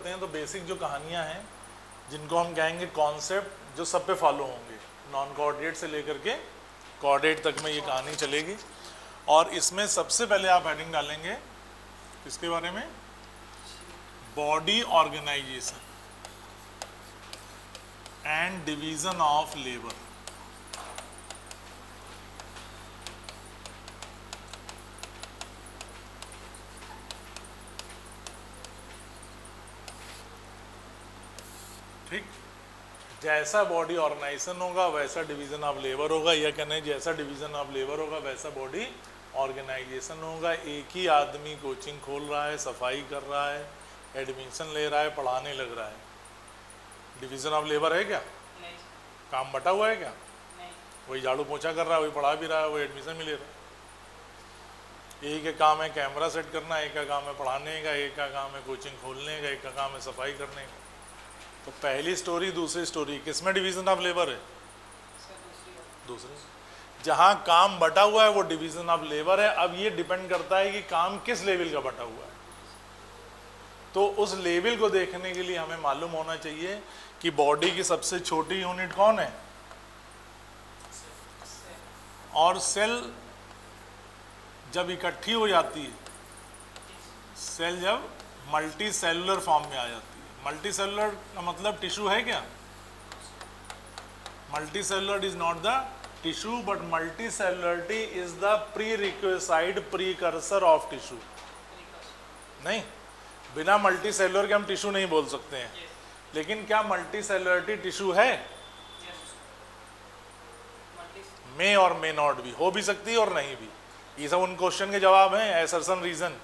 हैं तो बेसिक जो कहानियाँ हैं जिनको हम कहेंगे कॉन्सेप्ट, जो सब पे फॉलो होंगे, नॉन कोऑर्डिनेट से लेकर के कोऑर्डिनेट तक में ये कहानी चलेगी। और इसमें सबसे पहले आप हेडिंग डालेंगे किसके बारे में? Body organization and division of labour. ठीक, जैसा बॉडी ऑर्गेनाइजेशन होगा वैसा डिवीजन ऑफ लेबर होगा, या कहने जैसा डिवीजन ऑफ लेबर होगा वैसा बॉडी ऑर्गेनाइजेशन होगा। एक ही आदमी कोचिंग खोल रहा है, सफाई कर रहा है, एडमिशन ले रहा है, पढ़ाने लग रहा है, डिवीजन ऑफ लेबर है क्या? नहीं। काम बटा हुआ है क्या? नहीं। वही झाड़ू पोछा कर रहा है, वही पढ़ा भी रहा है, वही एडमिशन भी ले रहा है। एक का काम है कैमरा सेट करना, एक का काम है पढ़ाने का, एक का काम है कोचिंग खोलने का, एक का काम है सफाई करने का। तो पहली स्टोरी दूसरी स्टोरी किसमें डिवीजन ऑफ लेबर है? दूसरे। जहाँ काम बटा हुआ है वो डिवीजन ऑफ लेबर है। अब ये डिपेंड करता है कि काम किस लेवल का बटा हुआ है। तो उस लेवल को देखने के लिए हमें मालूम होना चाहिए कि बॉडी की सबसे छोटी यूनिट कौन है, और सेल जब इकट्ठी हो जाती है, सेल जब मल्टी सेलुलर फॉर्म में आ जाती है। मल्टी सेलुलर का मतलब टिश्यू है क्या? Multicellular is not the tissue, but multicellularity is the prerequisite precursor of tissue. नहीं, बिना मल्टी सेलुलर के हम टिश्यू नहीं बोल सकते हैं। लेकिन क्या मल्टी सेलुलरिटी टिश्यू है? मे और मे नॉट भी, हो भी सकती है और नहीं भी। ये सब उन क्वेश्चन के जवाब हैं, assertion reason.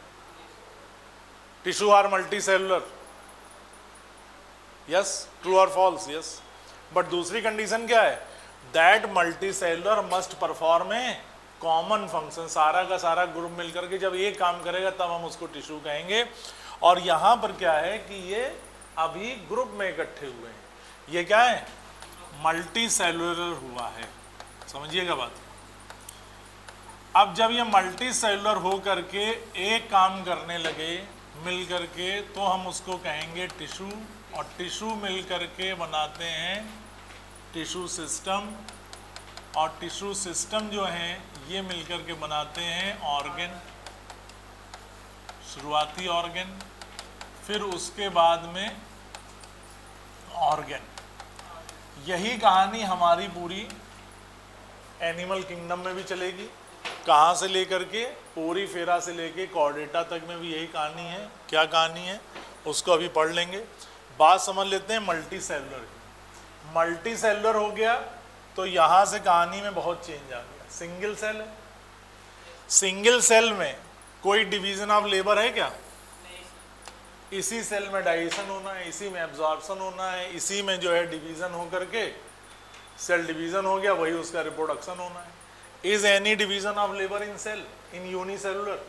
Tissue are multicellular, yes, true और फॉल्स, यस। बट दूसरी कंडीशन क्या है? That multicellular must perform a common function. सारा का सारा ग्रुप मिलकर के जब एक काम करेगा तब हम उसको टिश्यू कहेंगे। और यहाँ पर क्या है कि ये अभी ग्रुप में इकट्ठे हुए हैं, ये क्या है? मल्टी सेलुलर हुआ है। समझिएगा बात। अब जब ये मल्टी सेलुलर हो करके एक काम करने लगे मिल करके, तो हम उसको कहेंगे टिश्यू। और टिश्यू मिल करके बनाते हैं टिश्यू सिस्टम, और टिश्यू सिस्टम जो है ये मिल करके बनाते हैं ऑर्गन, शुरुआती ऑर्गन, फिर उसके बाद में ऑर्गन। यही कहानी हमारी पूरी एनिमल किंगडम में भी चलेगी। कहाँ से लेकर के पूरी फेरा से लेके कॉर्डेटा तक में भी यही कहानी है। क्या कहानी है उसको अभी पढ़ लेंगे। बात समझ लेते हैं मल्टी सेलुलर की। मल्टी सेलुलर हो गया तो यहाँ से कहानी में बहुत चेंज आ गया। सिंगल सेल है, सिंगल सेल में कोई डिवीजन ऑफ लेबर है क्या? इसी सेल में डाइजेशन होना है, इसी में एब्जॉर्प्शन होना है, इसी में जो है डिवीजन हो करके सेल डिवीजन हो गया, वही उसका रिप्रोडक्शन होना है। Is any division of labour in cell in unicellular?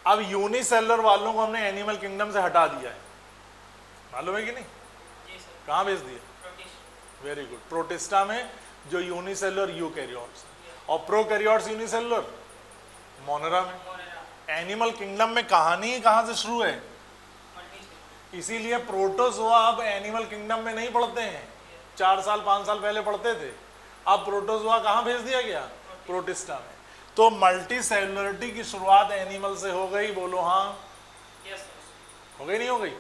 अब यूनिसेलुलर वालों को हमने एनिमल किंगडम से हटा दिया है, मालूम है कि नहीं? कहाँ भेज दिया? Very good. प्रोटिस्टा में जो यूनिसेलुलर यूकैरियोट्स, और प्रोकैरियोट्स यूनिसेलुलर मोनेरा में। एनिमल किंगडम में कहानी ही कहाँ से शुरू है? इसीलिए प्रोटोजोआ अब एनिमल किंगडम में नहीं पढ़ते हैं, 4 साल 5 साल पहले पढ़ते थे। अब प्रोटोजोआ कहाँ भेज दिया गया? प्रोटिस्टा में। तो मल्टी सेलुलरिटी की शुरुआत एनिमल से हो गई, बोलो हाँ? हो गई नहीं हो गई?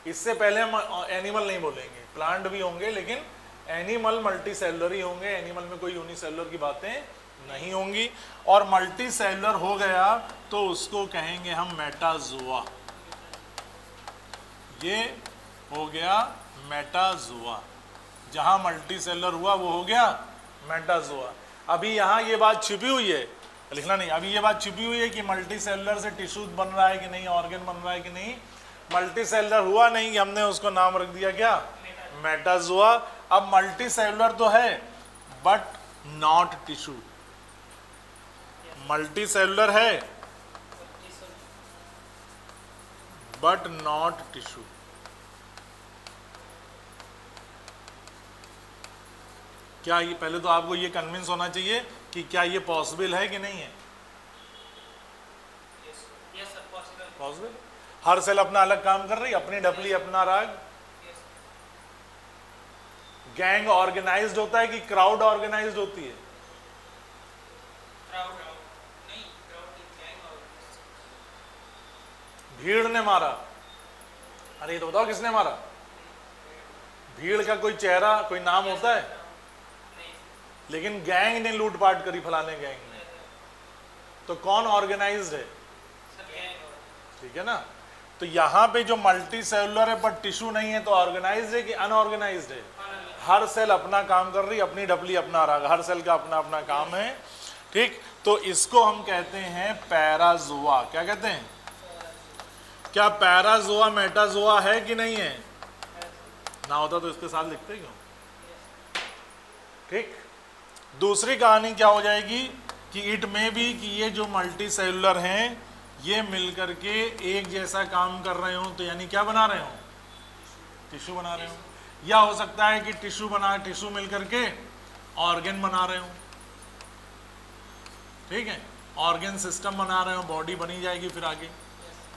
इससे पहले हम एनिमल नहीं बोलेंगे, प्लांट भी होंगे लेकिन एनिमल मल्टी सेलुलर ही होंगे। एनिमल में कोई यूनिसेलुलर की बातें नहीं होंगी। और मल्टी सेलुलर हो गया तो उसको कहेंगे हम मेटाजोआ। ये हो गया मेटाजोआ। जहाँ मल्टी सेलुलर हुआ वो हो गया मेटाजोआ। अभी यहाँ ये बात छिपी हुई है, लिखना नहीं, अभी ये बात छिपी हुई है कि मल्टी सेलुलर से टिश्यू बन रहा है कि नहीं, ऑर्गन बन रहा है कि नहीं। मल्टी सेलुलर हुआ नहीं कि हमने उसको नाम रख दिया क्या? मेटाजोआ। अब मल्टी सेलुलर तो है but not tissue. Multi cellular है बट नॉट टिश्यू। क्या ये, पहले तो आपको ये कन्विंस होना चाहिए कि क्या ये पॉसिबल है कि नहीं है? पॉसिबल। हर सेल अपना अलग काम कर रही, अपनी ढपली अपना राग। गैंग ऑर्गेनाइज्ड होता है कि क्राउड ऑर्गेनाइज्ड होती है? भीड़ ने मारा। अरे ये तो बताओ किसने मारा? भीड़ का कोई चेहरा, कोई नाम होता है? लेकिन गैंग ने लूटपाट करी, फलाने गैंग ने, तो कौन ऑर्गेनाइज्ड है? ठीक है ना। तो यहाँ पे जो मल्टी सेलुलर है पर टिश्यू नहीं है, तो ऑर्गेनाइज्ड है कि अनऑर्गेनाइज्ड है? हर सेल अपना काम कर रही, अपनी ढपली अपना राग, हर सेल का अपना अपना काम है। ठीक, तो इसको हम कहते हैं पैराजोआ। क्या कहते हैं? क्या पैराजोआ मेटाजोआ है कि नहीं है? ना होता तो इसके साथ लिखते क्यों? ठीक, दूसरी कहानी क्या हो जाएगी कि इट में भी कि ये जो मल्टी सेलुलर हैं ये मिलकर के एक जैसा काम कर रहे हो, तो यानी क्या बना रहे हो? टिश्यू बना रहे हो। या हो सकता है कि टिश्यू मिलकर के ऑर्गन बना रहे हो। ठीक है, ऑर्गन सिस्टम बना रहे हो, बॉडी बनी जाएगी फिर आगे।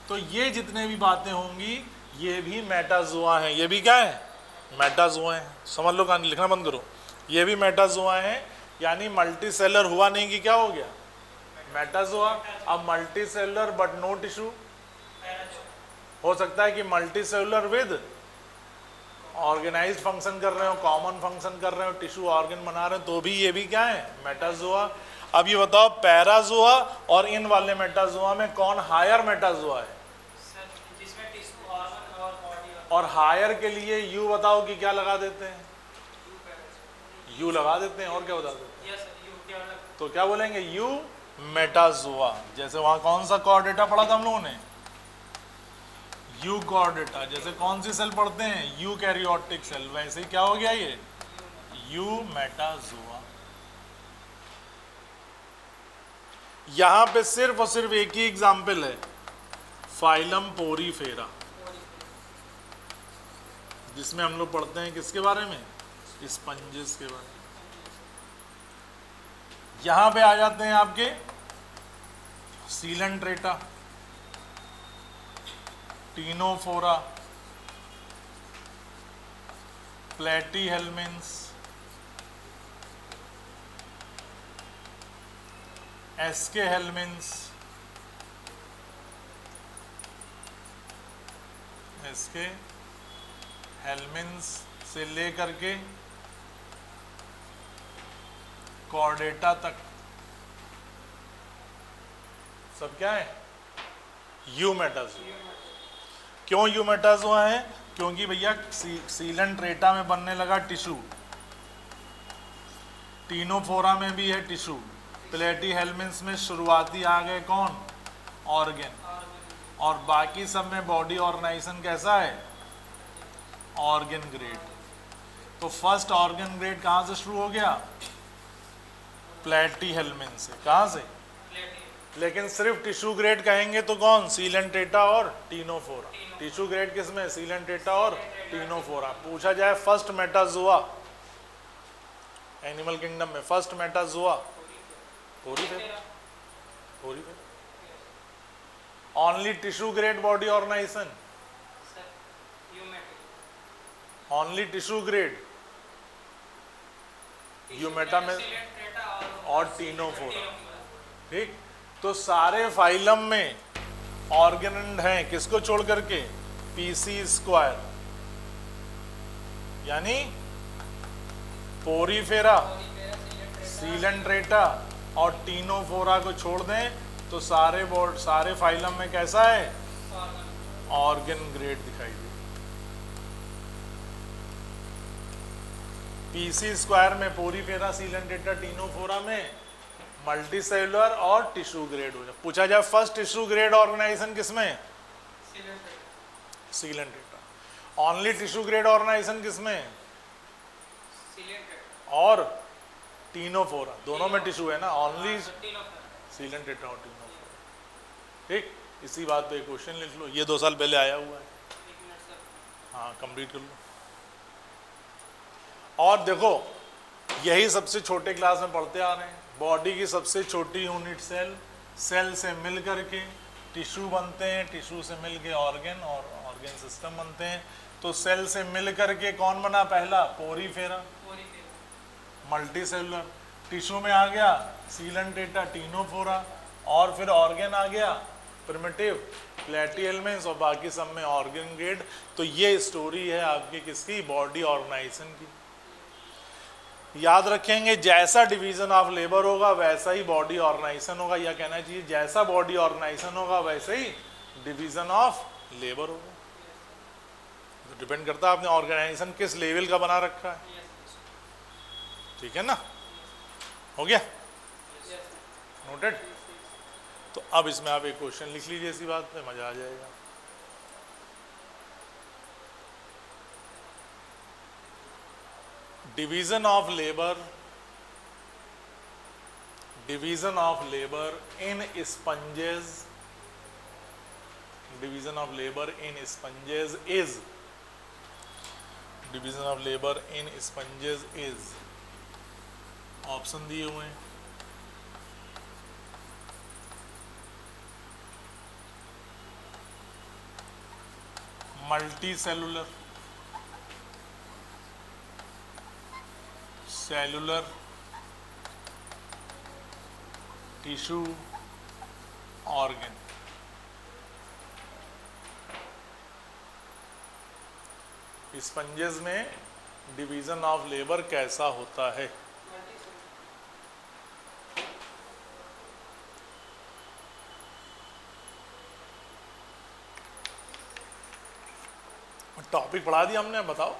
तो ये जितने भी बातें होंगी ये भी मेटाजोआ है। ये भी क्या है? मेटाजोआ है। समझ लो, कहानी लिखना बंद करो। ये भी मेटाजोआ है, यानी मल्टी सेलर हुआ नहीं कि क्या हो गया? मेटाजोआ। अब multicellular but no tissue, हो सकता है कि multicellular with organized function कर रहे हो, कॉमन फंक्शन कर रहे हो, टिश्यू ऑर्गन बना रहे हो, तो भी ये भी क्या है? मेटाजोआ। अब ये बताओ पैराजोआ और इन वाले मेटाजोआ में कौन हायर मेटाजोआ है? और हायर के लिए यू बताओ कि क्या लगा देते हैं? यू लगा देते हैं, और क्या बता देते हैं? तो क्या बोलेंगे? You Metazoa. जैसे वहां कौन सा कॉर्डेटा पढ़ा था हम लोगों ने? Euchordata. जैसे कौन सी सेल पढ़ते हैं? Eukaryotic cell. वैसे ही क्या हो गया ये? Eumetazoa. यहां पे सिर्फ और सिर्फ एक ही एग्जाम्पल है, फाइलम पोरीफेरा, जिसमें हम लोग पढ़ते हैं किसके बारे में? स्पंजेस के बारे में। यहां पे आ जाते हैं आपके सीलेंट्रेटा, टीनोफोरा, प्लेटीहेल्मिन्स, एस्केहेल्मिन्स, एस्केहेल्मिन्स से लेकर के कॉर्डेटा तक सब क्या है? You Metazoa. क्यों यू मेटाजोआ है? क्योंकि भैया सीलेंट्रेटा में बनने लगा टिश्यू, टीनोफोरा में भी है टिश्यू, प्लेटीहेल्मिन्स में शुरुआती आ गए कौन? ऑर्गन, और बाकी सब में बॉडी ऑर्गेनाइजेशन कैसा है? Organ grade. तो फर्स्ट ऑर्गन ग्रेड कहाँ से शुरू हो गया? प्लेटीहेल्मिन से। कहाँ से? लेकिन सिर्फ टिश्यू ग्रेड कहेंगे तो कौन? सीलेंट्रेटा और टीनोफोरा। टिश्यू ग्रेड किसमें? सीलेंट्रेटा और टीनोफोरा। पूछा जाए फर्स्ट मेटाजोआ एनिमल किंगडम में, first Metazoa Porifera. Only tissue grade body organisation, only tissue grade Eumetazoa में और टीनोफोरा। ठीक, तो सारे फाइलम में ऑर्गेनेंड हैं किसको छोड़ करके? पीसी स्क्वायर, यानी पोरीफेरा, सीलेंट्रेटा और टीनोफोरा को छोड़ दें तो सारे फाइलम में कैसा है? ऑर्गन ग्रेड दिखाई दे। पीसी स्क्वायर में पोरीफेरा, सीलेंट्रेटा, टीनोफोरा में मल्टी सेलुलर और टिश्यू ग्रेड हो जाए। पूछा जाए फर्स्ट टिश्यू ग्रेड ऑर्गेनाइजेशन किसमें? Coelenterata. Only tissue grade organization किसमें? और टीनोफोरा, दोनों में टिश्यू है ना, ओनली सीलेंट्रेटा और टीनोफोरा। ठीक, इसी बात पे क्वेश्चन लिख लो, ये 2 साल पहले आया हुआ है। हाँ, कंप्लीट कर लो। और देखो यही सबसे छोटे क्लास में पढ़ते आ रहे हैं, बॉडी की सबसे छोटी यूनिट सेल, सेल से मिल करके टिश्यू बनते हैं, टिश्यू से मिल के ऑर्गन और ऑर्गन सिस्टम बनते हैं। तो सेल से मिल करके कौन बना पहला? Porifera, multi cellular. टिश्यू में आ गया सीलेंटेटा, टीनोफोरा, और फिर ऑर्गन आ गया प्रिमिटिव प्लेटिहेल्मिन्थ्स, और बाकी सब में ऑर्गन ग्रेड। तो ये स्टोरी है आपकी किसकी? बॉडी ऑर्गेनाइजेशन की। याद रखेंगे जैसा डिवीजन ऑफ लेबर होगा वैसा ही बॉडी ऑर्गेनाइजेशन होगा, या कहना चाहिए जैसा बॉडी ऑर्गेनाइजेशन होगा वैसे ही डिवीजन ऑफ लेबर होगा। तो डिपेंड करता है आपने ऑर्गेनाइजेशन किस लेवल का बना रखा है। ठीक है ना, हो गया नोटेड। तो अब इसमें आप एक क्वेश्चन लिख लीजिए, इसी बात पे मजा आ जाएगा। Division of labour in sponges, division of labour in sponges is, division of labour in sponges is, option दिए हुए हैं। Multi cellular, cellular, tissue, organ. Sponges में डिवीजन ऑफ लेबर कैसा होता है? टॉपिक पढ़ा दिया हमने, बताओ।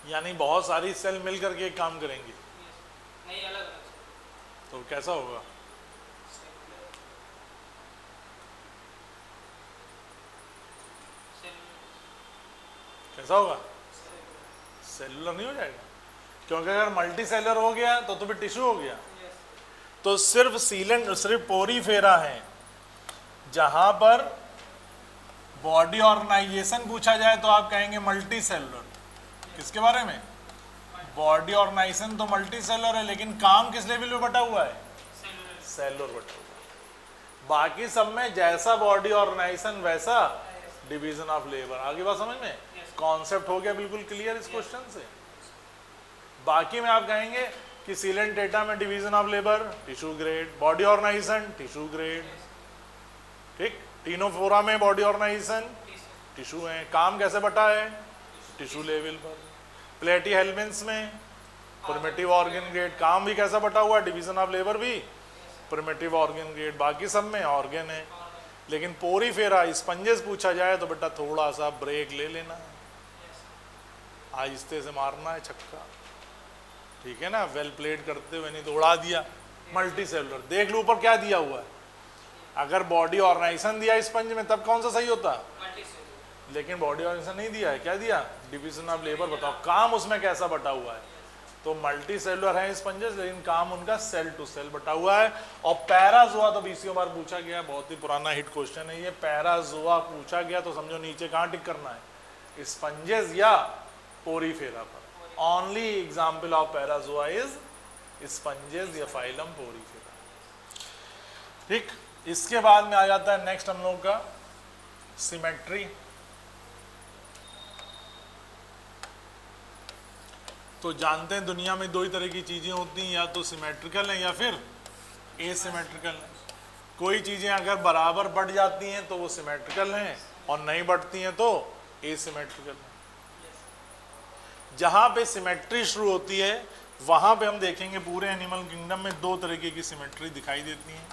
यानी बहुत सारी सेल मिल करके एक काम करेंगी? नहीं, अलग अलग। तो कैसा होगा? कैसा होगा? सेलुलर नहीं हो जाएगा, क्योंकि अगर मल्टी सेलुलर हो गया तो फिर टिश्यू हो गया। तो सिर्फ सिर्फ पोरीफेरा है जहां पर बॉडी ऑर्गेनाइजेशन पूछा जाए तो आप कहेंगे मल्टी सेलुलर। किसके बारे में? बॉडी ऑर्गेनाइजेशन तो मल्टी सेलुलर है, लेकिन काम किस लेवल पे बटा हुआ है? सेलुलर बटा हुआ है। बाकी सब में जैसा बॉडी ऑर्गेनाइजेशन वैसा डिवीजन ऑफ लेबर। आगे बात समझ में? कॉन्सेप्ट हो गया बिल्कुल क्लियर इस क्वेश्चन से। बाकी में आप कहेंगे कि सीलेंटेटा में division of labour tissue grade, body organization tissue grade, ठीक। टीनोफोरा में बॉडी ऑर्गेनाइजेशन टिश्यू है, काम कैसे बटा है? टिश्यू लेवल पर। प्लेटिहेल्मिन्थ्स में प्रिमिटिव ऑर्गन ग्रेड, काम भी कैसा बटा हुआ है? डिवीजन ऑफ लेबर भी प्रिमिटिव ऑर्गन ग्रेड, बाकी सब में ऑर्गन है। लेकिन पोरीफेरा स्पंजेस पूछा जाए तो बेटा थोड़ा सा ब्रेक ले लेना है, आहिस्ते से मारना है छक्का, ठीक है ना, वेल प्लेड करते हुए, नहीं तो उड़ा दिया। मल्टी सेलुलर देख लो ऊपर क्या दिया हुआ है। अगर बॉडी ऑर्गेनाइजेशन दिया स्पंज में तब कौन सा सही होता? लेकिन बॉडी ऑर्गेनाइजेशन नहीं दिया है, क्या दिया? Division of labour. बताओ काम उसमें कैसा बटा हुआ है? तो मल्टी सेलुलर है स्पंजेस, लेकिन काम उनका सेल टू सेल बटा हुआ है। और पैराजोआ तो 20 बार पूछा गया, बहुत ही पुराना हिट क्वेश्चन है ये। पैराजोआ पूछा गया तो समझो नीचे कहाँ टिक करना है? स्पंजेस या पोरीफेरा पर। Only example of Parazoa is sponges या फाइलम पोरीफेरा, ठीक। इसके बाद में आ जाता है नेक्स्ट हम लोग का सिमेट्री। तो जानते हैं दुनिया में दो ही तरह की चीज़ें होती हैं, या तो सिमेट्रिकल हैं या फिर एसिमेट्रिकल हैं। कोई चीज़ें अगर बराबर बढ़ जाती हैं तो वो सिमेट्रिकल हैं, और नहीं बढ़ती हैं तो एसिमेट्रिकल हैं। जहाँ पे सिमेट्री शुरू होती है वहाँ पे हम देखेंगे पूरे एनिमल किंगडम में दो तरीके की सिमेट्री दिखाई देती हैं।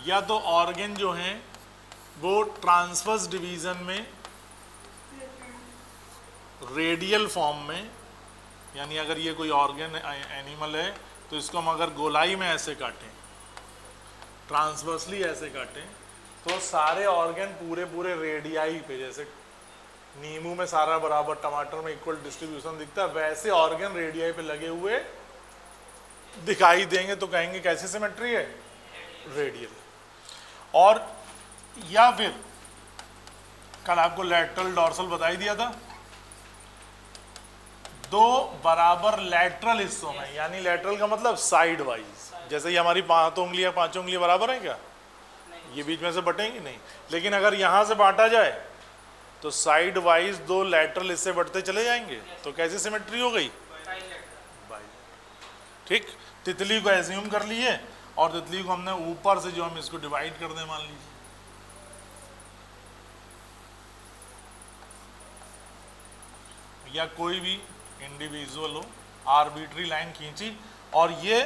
या तो ऑर्गन जो हैं वो ट्रांसवर्स डिवीज़न में रेडियल फॉर्म में, यानी अगर ये कोई ऑर्गन एनिमल है तो इसको हम अगर गोलाई में ऐसे काटें, ट्रांसवर्सली ऐसे काटें, तो सारे ऑर्गन पूरे पूरे रेडियाई पे, जैसे नींबू में सारा बराबर, टमाटर में इक्वल डिस्ट्रीब्यूशन दिखता है, वैसे ऑर्गन रेडियाई पे लगे हुए दिखाई देंगे। तो कहेंगे कैसी सिमेट्री है? रेडियल। और या फिर कल आपको लैटरल डॉर्सल बता ही दिया था, दो बराबर लेटरल हिस्सों में, यानी लेटरल का मतलब साइड वाइज, जैसे ये हमारी पांचों उंगलियां बराबर हैं क्या, ये बीच में से बटेंगी नहीं, लेकिन अगर यहाँ से बांटा जाए तो साइड वाइज दो लेटरल हिस्से बढ़ते चले जाएंगे, तो कैसी सिमेट्री हो गई, बाई। ठीक, तितली को एज्यूम कर लिए और तितली को हमने ऊपर से जो हम इसको डिवाइड कर दें मान लीजिए, या कोई भी इंडिविजुअल हो, आर्बिट्री लाइन खींची और ये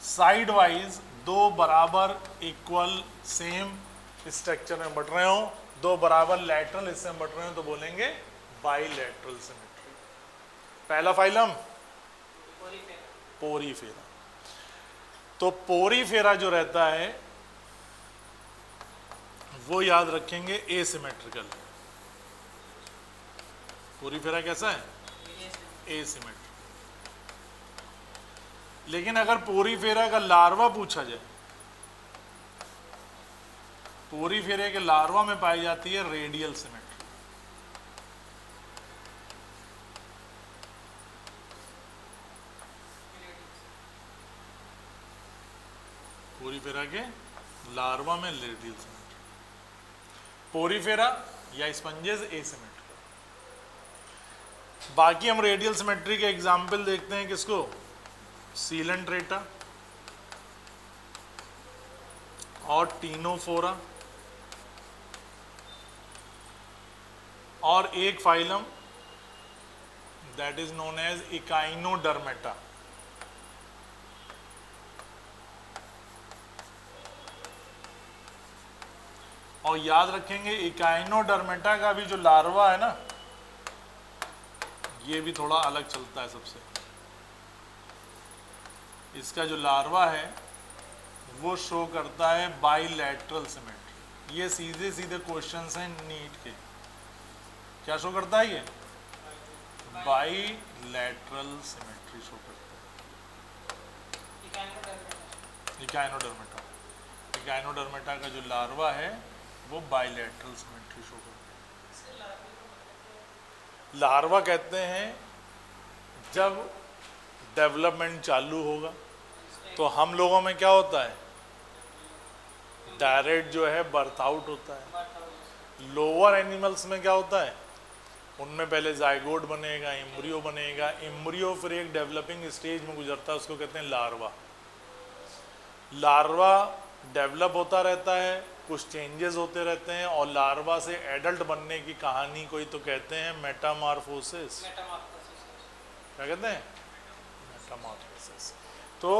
साइड वाइज दो बराबर इक्वल सेम स्ट्रक्चर में बट रहे हो, दो बराबर लेटरल हिस्से में बट रहे हो, तो बोलेंगे बाइलेटरल सिमेट्री। पहला फाइलम पोरीफेरा। तो पोरीफेरा जो रहता है वो याद रखेंगे एसिमेट्रिकल। पोरीफेरा कैसा है, एसिमेट्रिकल। लेकिन अगर पोरीफेरा का लार्वा पूछा जाए, पोरीफेरा के लार्वा में पाई जाती है रेडियल सिमेट्री। पोरीफेरा के लार्वा में रेडियल सिमेट्री, पोरीफेरा या स्पंजेस एसिमेट्रिकल। बाकी हम रेडियल सिमेट्री के एग्जाम्पल देखते हैं किसको, सीलेंट्रेटा और टीनोफोरा, और एक phylum that is known as Echinodermata. और याद रखेंगे इकाइनोडर्मेटा का भी जो लार्वा है ना, ये भी थोड़ा अलग चलता है सबसे। इसका जो लार्वा है वो शो करता है बाइलेटरल सिमेट्री। ये सीधे सीधे क्वेश्चंस हैं नीट के, क्या शो करता है ये, बाइलेटरल सिमेट्री शो करता है। इकाइनोडर्मेटा, इकाइनोडर्मेटा का जो लार्वा है वो बाइलेटरल सिमेट्री शो करता है। लार्वा कहते हैं जब डेवलपमेंट चालू होगा तो हम लोगों में क्या होता है, डायरेक्ट जो है बर्थ आउट होता है। लोअर एनिमल्स में क्या होता है, उनमें पहले जाइगोट बनेगा, एम्ब्रियो बनेगा, एम्ब्रियो फिर एक डेवलपिंग स्टेज में गुजरता है, उसको कहते हैं लार्वा। लार्वा डेवलप होता रहता है, कुछ चेंजेस होते रहते हैं, और लार्वा से एडल्ट बनने की कहानी कोई तो कहते हैं मेटामॉर्फोसिस। क्या कहते हैं, मेटामॉर्फोसिस। तो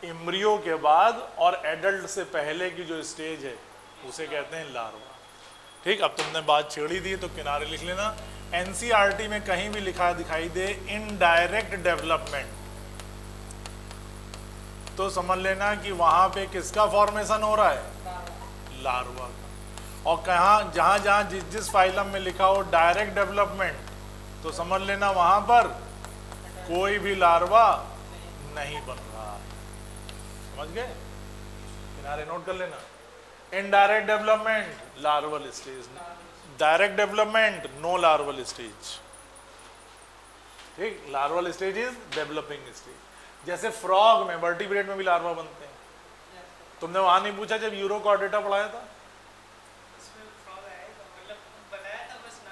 एम्ब्रियो के बाद और एडल्ट से पहले की जो स्टेज है उसे कहते हैं लार्वा। ठीक, अब तुमने बात छेड़ी दी तो किनारे लिख लेना। एनसीईआरटी में कहीं भी लिखा दिखाई दे इनडायरेक्ट डेवलपमेंट, तो समझ लेना कि वहां पे किसका फॉर्मेशन हो रहा है, लार्वा का। और कहाँ जहां जहां जिस जिस फाइलम में लिखा हो डायरेक्ट डेवलपमेंट, तो समझ लेना वहां पर कोई भी लार्वा नहीं बन रहा। समझ गए, किनारे नोट कर लेना। Indirect development larval stage, direct development no larval stage. ठीक, larval stage is developing stage. जैसे फ्रॉग में, वर्टिब्रेट में भी लार्वा बनते हैं। तुमने वहां नहीं पूछा जब यूरोकॉर्डेटा पढ़ाया था,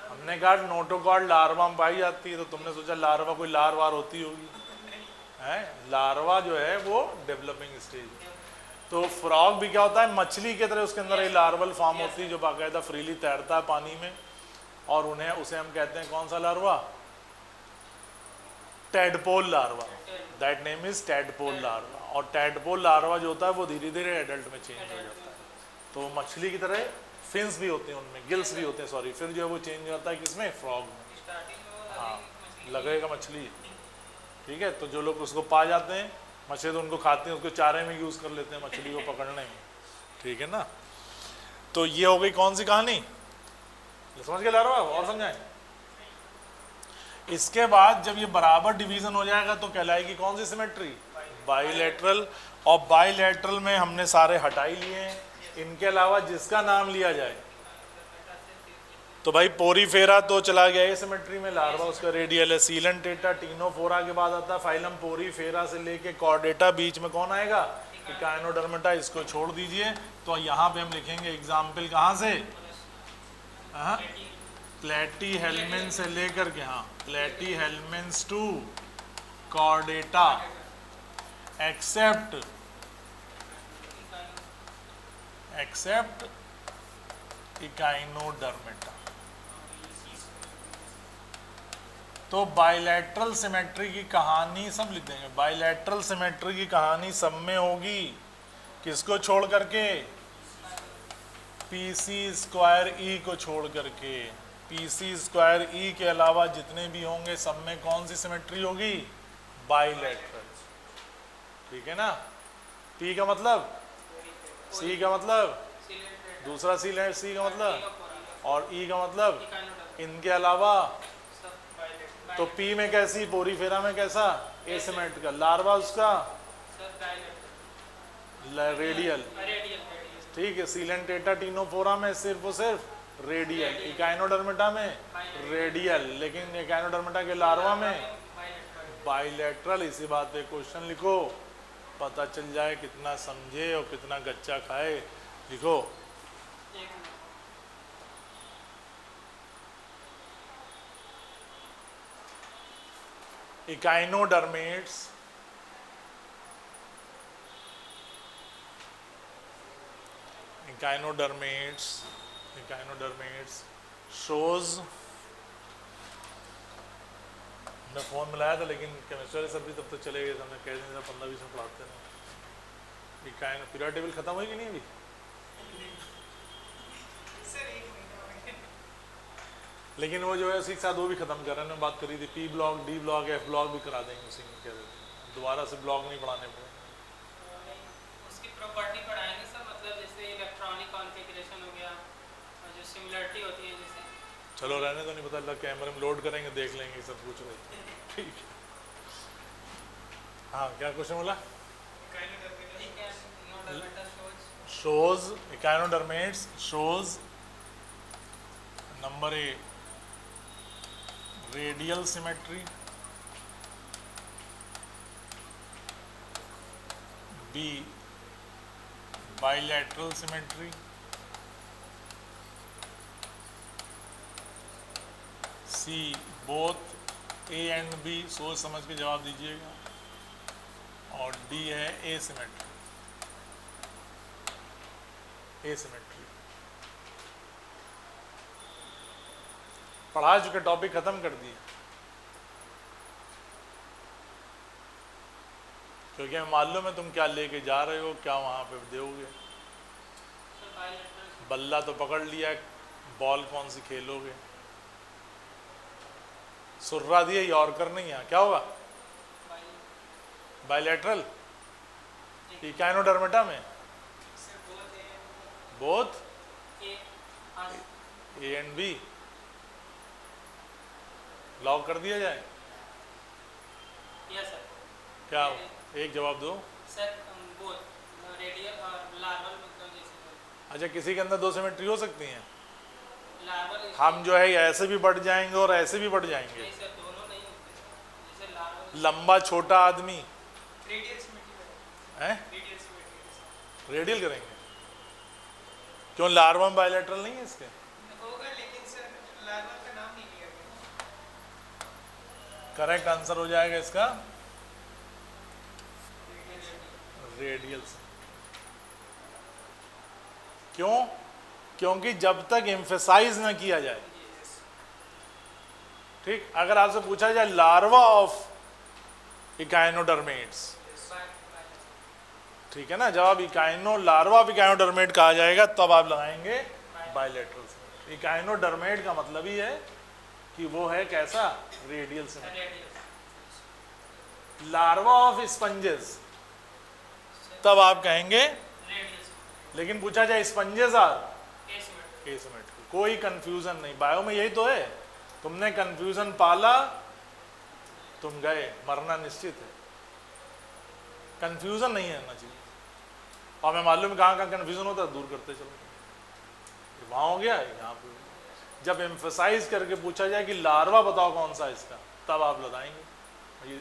हमने कहा नोटोकॉर्ड लार्वा में पाई जाती है, तो तुमने सोचा लार्वा कोई लार्वार होती होगी, है। लार्वा जो है वो डेवलपिंग स्टेज। तो फ्रॉग भी क्या होता है, मछली की तरह उसके अंदर एक लार्वल फॉर्म होती है जो बाकायदा फ्रीली तैरता है पानी में, और उसे हम कहते हैं कौन सा larva, tadpole larva. That name is tadpole larva. और टेडपोल लार्वा जो होता है वो धीरे धीरे एडल्ट में चेंज हो जाता है। तो मछली की तरह फिन्स भी होते हैं, उनमें गिल्स भी होते हैं, सॉरी, फिर जो है वो चेंज हो जाता है किसमें, फ्रॉग में। हाँ, लगेगा मछली। ठीक है, तो जो लोग उसको पा जाते हैं मछली, तो उनको खाते हैं, उसको चारे में यूज़ कर लेते हैं मछली को पकड़ने में। ठीक है ना। तो ये हो गई कौन सी कहानी, समझ के लार्वा, और समझाएं। इसके बाद जब ये बराबर डिवीजन हो जाएगा तो कहलाएगी कौन सी सिमेट्री, बाइलेटरल। और बाइलेटरल में हमने सारे हटा ही लिए हैं। इनके अलावा जिसका नाम लिया जाए, तो भाई पोरीफेरा तो चला गया एसिमेट्री में, लार्वा उसका रेडियल है। सीलन टेटा टीनोफोरा के बाद आता है फाइलम पोरीफेरा से लेके कॉर्डेटा, बीच में कौन आएगा? इकाइनोडर्मेटा। इसको छोड़ दीजिए। तो यहाँ पे हम लिखेंगे एग्जाम्पल कहाँ से? प्लेटीहेल्मिन्थ से लेकर के, हाँ, प्लेटीहेल्मिन्थ टू कॉर्डेटा एक्सेप्ट इकाइनोडर्मेटा। तो बाइलेटरल सिमेट्री की कहानी सब लिख देंगे। बाइलेटरल सिमेट्री की कहानी सब में होगी, किसको छोड़ करके? पीसी स्क्वायर ई को छोड़ करके। पीसी स्क्वायर ई के अलावा जितने भी होंगे सब में कौन सी सिमेट्री होगी? बाइलेटरल। ठीक है ना? पी का मतलब, सी का मतलब, दूसरा सी का मतलब, और ई का मतलब, इनके अलावा। तो पी में कैसी? पोरीफेरा में कैसा? एसिमेट्रिकल। लार्वा उसका रेडियल। ठीक है। सीलन टेटा टीनोफोरा में सिर्फ और सिर्फ रेडियल। इकाइनोडर्मेटा में रेडियल, लेकिन इकाइनोडर्मेटा के लार्वा में बाइलेटरल। इसी बात पे क्वेश्चन लिखो, पता चल जाए कितना समझे और कितना गच्चा खाए। लिखो। इकाइनोडर्मेट्स shows, मैं फ़ोन मिलाया था लेकिन केमिस्ट्री सर भी तब तक चले गए थे, हमने कह दिया था 15-20 में पढ़ाते हैं। इकाइनो पीरियड टेबल खत्म हुई कि नहीं अभी? लेकिन वो जो है उसी के साथ वो भी खत्म कर रहे हैं। बात करी थी P block, D block, F block भी करा देंगे उसी में, कह देते हैं दोबारा से ब्लॉक नहीं पढ़ाने पड़े। उसकी प्रॉपर्टी पढ़ाएंगे सर, मतलब जैसे इलेक्ट्रॉनिक कॉन्फ़िगरेशन हो गया और जो सिमिलरिटी होती है जैसे। चलो रहने तो नहीं पता, अल्लाह कैमरे में लोड करेंगे देख लेंगे सब कुछ रहे। ठीक है। हाँ, क्या क्वेश्चन बोला? shows, echinoderms shows, number a radial symmetry, b bilateral symmetry, c both a and b. सोच समझ के जवाब दीजिएगा। और डी है एसिमेट्री। एसिमेट्री पढ़ा चुके, टॉपिक खत्म कर दिए, क्योंकि हमें मालूम है तुम क्या लेके जा रहे हो, क्या वहां पे दोगे। बल्ला तो पकड़ लिया, बॉल कौन सी खेलोगे? सुर्रा दिए, यॉर्कर नहीं है, क्या होगा? बाइलेटरल। इकाइनोडर्मेटा में both a and b. Lock कर दिया जाए? Yes sir. क्या एक जवाब दो सर? बोथ रेडियल और लार्वल, मतलब जैसे। अच्छा, किसी के अंदर दो सिमेट्री हो सकती हैं? लार्वल हम जो है ऐसे भी बढ़ जाएंगे और ऐसे भी बढ़ जाएंगे। नहीं सर, दोनों नहीं होते। जैसे लार्वल लंबा छोटा आदमी रेडियल सिमेट्री है, रेडियल रेडियल करेंगे। क्यों? लार्वा में बाइलेटरल नहीं है इसके? होगा, लेकिन सर लार्वल का नाम नहीं लिया गया। करेक्ट आंसर हो जाएगा इसका रेडियल। क्यों? क्योंकि जब तक एम्फेसाइज ना किया जाए। ठीक, अगर आपसे पूछा जाए लार्वा ऑफ इकाइनोडर्मेट्स, ठीक है ना, जवाब इकाइनो लार्वा ऑफ इकाइनोडर्मेट कहा जाएगा, तब आप लगाएंगे बाइलेटरल। इकाइनोडर्मेट का मतलब ही है कि वो है कैसा? Radial symmetry. Larva of sponges, तब आप कहेंगे। लेकिन पूछा जाए स्पंजेस आर एसिमेट्रिकल, कोई कंफ्यूजन नहीं। बायो में यही तो है, तुमने कंफ्यूजन पाला, तुम गए, मरना निश्चित है। कंफ्यूजन नहीं रहना चाहिए। और मैं मालूम कहाँ कहाँ कंफ्यूजन होता है, दूर करते चलो। वहाँ हो गया, यहाँ पे जब एम्फसाइज करके पूछा जाए कि लार्वा बताओ कौन सा इसका, तब आप बताएंगे,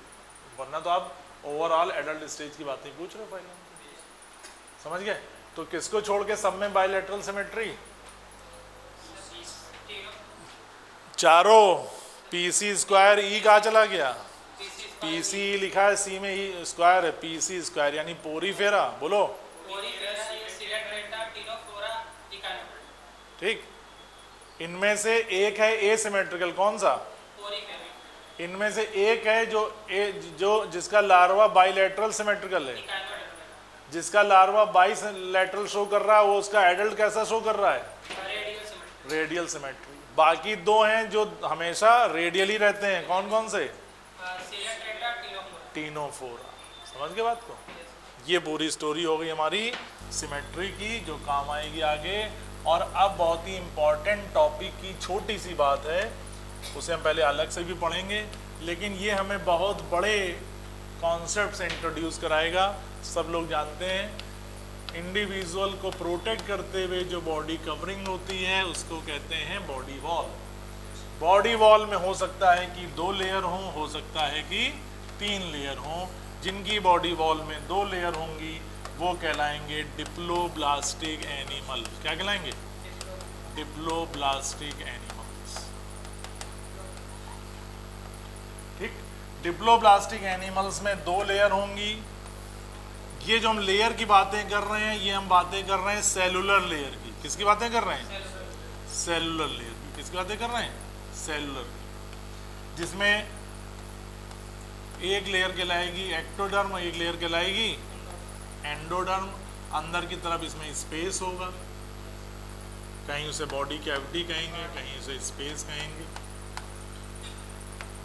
वरना तो आप ओवरऑल एडल्ट स्टेज की बातें पूछ रहे हो पहले। समझ गए? तो किसको छोड़ के सब में बायलैटरल सिमेट्री? चारों। पीसी स्क्वायर, ई कहाँ चला गया? पीसी लिखा है, सी में ई स्क्वायर है, पीसी स्क्वायर यानी पोरीफेरा। बोलो ठीक। इनमें से एक है एसिमेट्रिकल, कौन सा? इनमें से एक है जो जिसका लार्वा बाइलेटरल सिमेट्रिकल है, जिसका लार्वा बाइलेटरल शो कर रहा है, वो उसका एडल्ट कैसा शो कर रहा है? Radial symmetry. बाकी दो हैं जो हमेशा रेडियली रहते हैं, कौन कौन से? टीनोफोरा। समझ गए बात को? ये पूरी स्टोरी हो गई हमारी सिमेट्री की, जो काम आएगी आगे। और अब बहुत ही इंपॉर्टेंट टॉपिक की छोटी सी बात है, उसे हम पहले अलग से भी पढ़ेंगे, लेकिन ये हमें बहुत बड़े कॉन्सेप्ट से इंट्रोड्यूस कराएगा। सब लोग जानते हैं इंडिविजुअल को प्रोटेक्ट करते हुए जो बॉडी कवरिंग होती है उसको कहते हैं बॉडी वॉल। बॉडी वॉल में हो सकता है कि 2 लेयर हों, हो सकता है कि 3 लेयर हों। जिनकी बॉडी वॉल में 2 लेयर होंगी वो कहलाएंगे डिप्लोब्लास्टिक एनिमल। क्या कहलाएंगे? Diploblastic animals. ठीक। डिप्लोब्लास्टिक एनिमल्स में 2 लेयर होंगी। ये जो हम लेयर की बातें कर रहे हैं, ये हम बातें कर रहे हैं सेलुलर लेयर की। किसकी बातें कर रहे हैं? सेलुलर लेयर की। किसकी बातें कर रहे हैं? सेलुलर की। जिसमें एक लेयर कहलाएगी एक्टोडर्म, एक लेयर कहलाएगी एंडोडर्म। अंदर की तरफ इसमें स्पेस होगा, कहीं उसे बॉडी कैविटी कहेंगे, कहीं उसे स्पेस कहेंगे।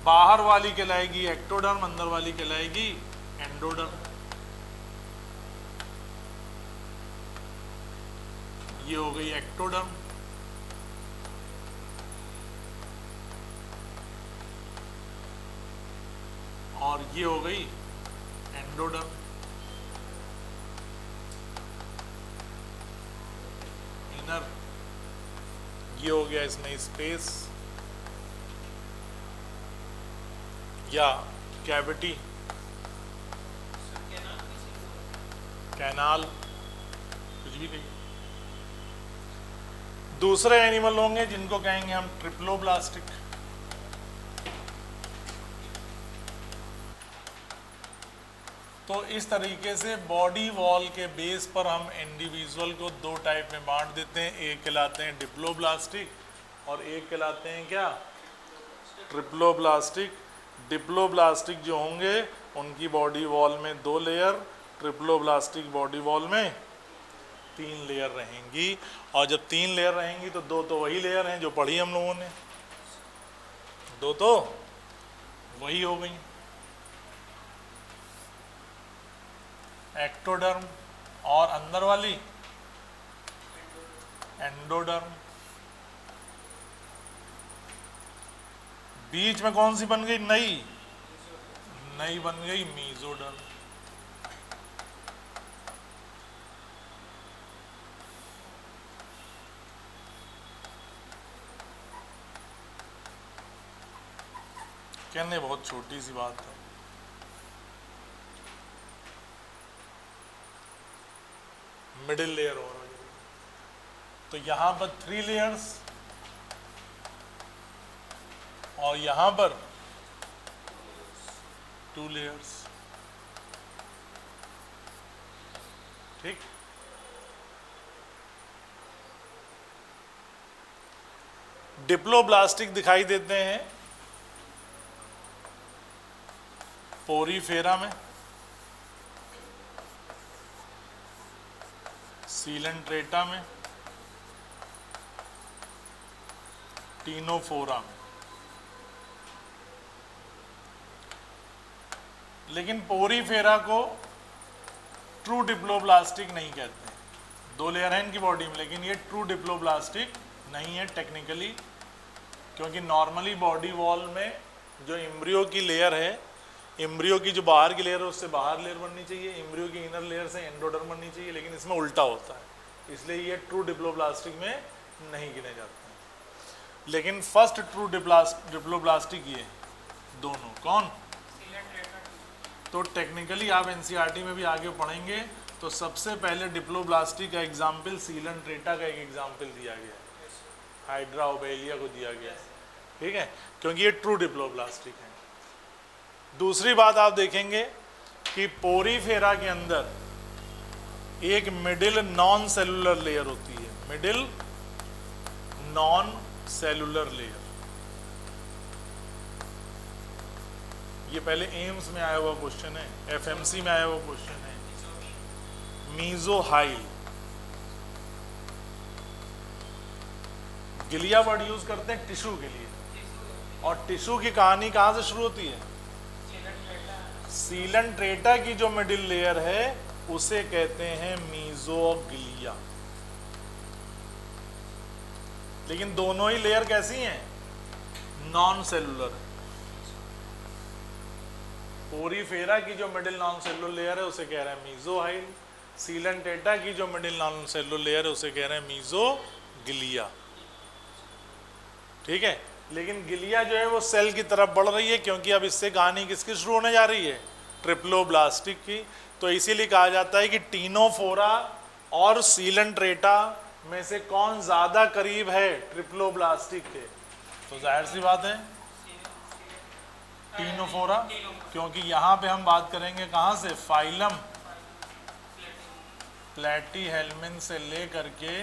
बाहर वाली कहलाएगी एक्टोडर्म, अंदर वाली कहलाएगी एंडोडर्म। ये हो गई एक्टोडर्म। और ये हो गई एंडोडर्म। इनर। ये हो गया इसमें स्पेस या कैविटी, कैनाल, कुछ भी नहीं। दूसरे एनिमल होंगे जिनको कहेंगे हम ट्रिप्लोब्लास्टिक। तो इस तरीके से बॉडी वॉल के बेस पर हम इंडिविजुअल को 2 टाइप में बांट देते हैं। एक कहलाते हैं डिप्लोब्लास्टिक और एक कहलाते हैं क्या? ट्रिप्लोब्लास्टिक। डिप्लोब्लास्टिक जो होंगे उनकी बॉडी वॉल में 2 लेयर, ट्रिप्लोब्लास्टिक बॉडी वॉल में 3 लेयर रहेंगी। और जब 3 लेयर रहेंगी तो 2 तो वही लेयर हैं जो पढ़ी हम लोगों ने, 2 तो वही हो गई, एक्टोडर्म और अंदर वाली एंडोडर्म। बीच में कौन सी बन गई? नई बन गई मीजोडर्म। कहने बहुत छोटी सी बात है। मिडिल लेयर हो रहा है, तो यहां पर 3 लेयर्स और यहां पर 2 लेयर्स। ठीक। डिप्लोब्लास्टिक दिखाई देते हैं पोरीफेरा में, सीलेंट्रेटा में, टीनोफोरा में। लेकिन पोरीफेरा को ट्रू डिप्लोब्लास्टिक नहीं कहते हैं। 2 लेयर है इनकी बॉडी में, लेकिन ये ट्रू डिप्लोब्लास्टिक नहीं है टेक्निकली, क्योंकि नॉर्मली बॉडी वॉल में जो एम्ब्रियो की लेयर है, एम्ब्रियो की जो बाहर की लेयर है उससे बाहर लेयर बननी चाहिए, एम्ब्रियो की इनर लेयर से एंडोडर्म बननी चाहिए, लेकिन इसमें उल्टा होता है, इसलिए ये ट्रू डिप्लोब्लास्टिक में नहीं गिने जाते हैं। लेकिन फर्स्ट ट्रू डिप्लोब्लास्टिक ये दोनों कौन? तो टेक्निकली आप एनसीईआरटी में भी आगे पढ़ेंगे तो सबसे पहले डिप्लोब्लास्टिक का एग्जाम्पल सीलन ट्रेटा का एक एग्जाम्पल दिया गया है, हाइड्रा ओबेलिया को दिया गया है, ठीक है, क्योंकि ये ट्रू डिप्लोब्लास्टिक है। दूसरी बात आप देखेंगे कि पोरीफेरा के अंदर एक मिडिल नॉन सेलुलर लेयर होती है, मिडिल नॉन सेलुलर लेयर। ये पहले एम्स में आया हुआ क्वेश्चन है, एफएमसी में आया हुआ क्वेश्चन है। मीजोहाइल, गिलिया वर्ड यूज करते हैं टिश्यू के लिए, और टिश्यू की कहानी कहां से शुरू होती है? सीलन ट्रेटा की जो मिडिल लेयर है उसे कहते हैं मीजोग्लिया। लेकिन दोनों ही लेयर कैसी हैं? Non cellular. पोरीफेरा की जो मिडिल नॉन सेलुलर लेयर है उसे कह रहे हैं मीजोहाइल, सीलन ट्रेटा की जो मिडिल नॉन सेलुलर लेयर है उसे कह रहे हैं मीजोग्लिया, ठीक है। लेकिन गिलिया जो है वो सेल की तरफ बढ़ रही है, क्योंकि अब इससे कहानी किसकी शुरू होने जा रही है? ट्रिप्लोब्लास्टिक की। तो इसीलिए कहा जाता है कि टीनोफोरा और सीलन ट्रेटा में से कौन ज्यादा करीब है ट्रिप्लोब्लास्टिक के? तो जाहिर सी बात है टीनोफोरा, क्योंकि यहाँ पे हम बात करेंगे कहाँ से? फाइलम प्लेटीहेल्मिन से लेकर के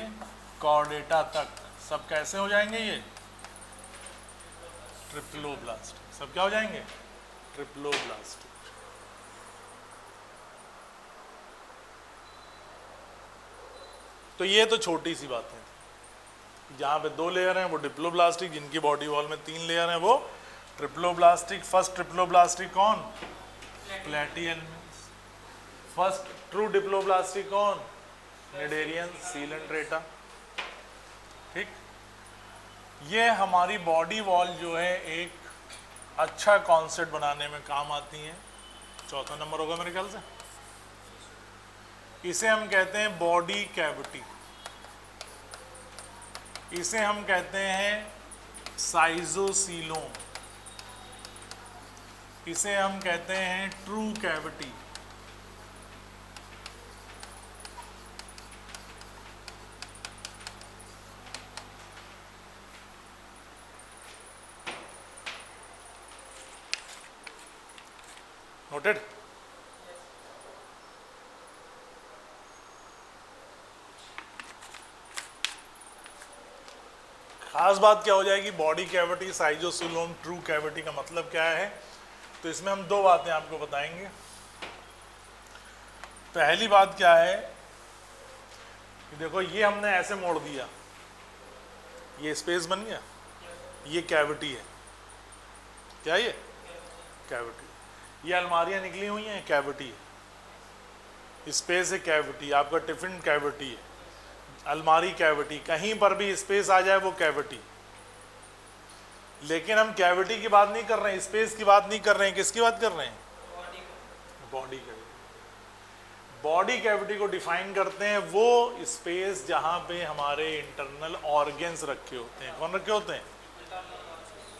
कॉर्डेटा तक सब कैसे हो जाएंगे? ये ट्रिप्लोब्लास्टिक। सब क्या हो जाएंगे? ट्रिप्लोब्लास्टिक। तो ये तो छोटी सी बात है। जहाँ पे 2 लेयर हैं वो डिप्लोब्लास्टिक, जिनकी बॉडी वॉल में 3 लेयर हैं वो ट्रिप्लोब्लास्टिक। फर्स्ट ट्रिप्लोब्लास्टिक कौन? प्लेटीहेल्मिन्स। फर्स्ट ट्रू डिप्लोब्लास्टिक कौन? निडेरियन, सीलन ट्रेटा, ठीक। ये हमारी बॉडी वॉल जो है एक अच्छा कॉन्सेप्ट बनाने में काम आती है। चौथा नंबर होगा मेरे ख्याल से। इसे हम कहते हैं बॉडी कैविटी, इसे हम कहते हैं साइजोसीलोम, इसे हम कहते हैं ट्रू कैविटी। नोटेड? खास बात क्या हो जाएगी? बॉडी कैविटी, साइजोसीलोम, ट्रू कैविटी का मतलब क्या है? तो इसमें हम 2 बातें आपको बताएंगे। पहली बात क्या है कि देखो ये हमने ऐसे मोड़ दिया, ये स्पेस बन गया, ये कैविटी है। क्या ये? कैविटी। ये अलमारियां निकली हुई हैं, कैविटी है। स्पेस है, कैविटी। आपका टिफिन कैविटी है, अलमारी कैविटी। कहीं पर भी स्पेस आ जाए वो कैविटी। लेकिन हम कैविटी की बात नहीं कर रहे हैं, स्पेस की बात नहीं कर रहे हैं, किसकी बात कर रहे हैं? Body cavity. बॉडी कैविटी को डिफाइन करते हैं वो स्पेस जहां पे हमारे इंटरनल ऑर्गन्स रखे होते हैं। कौन रखे होते हैं?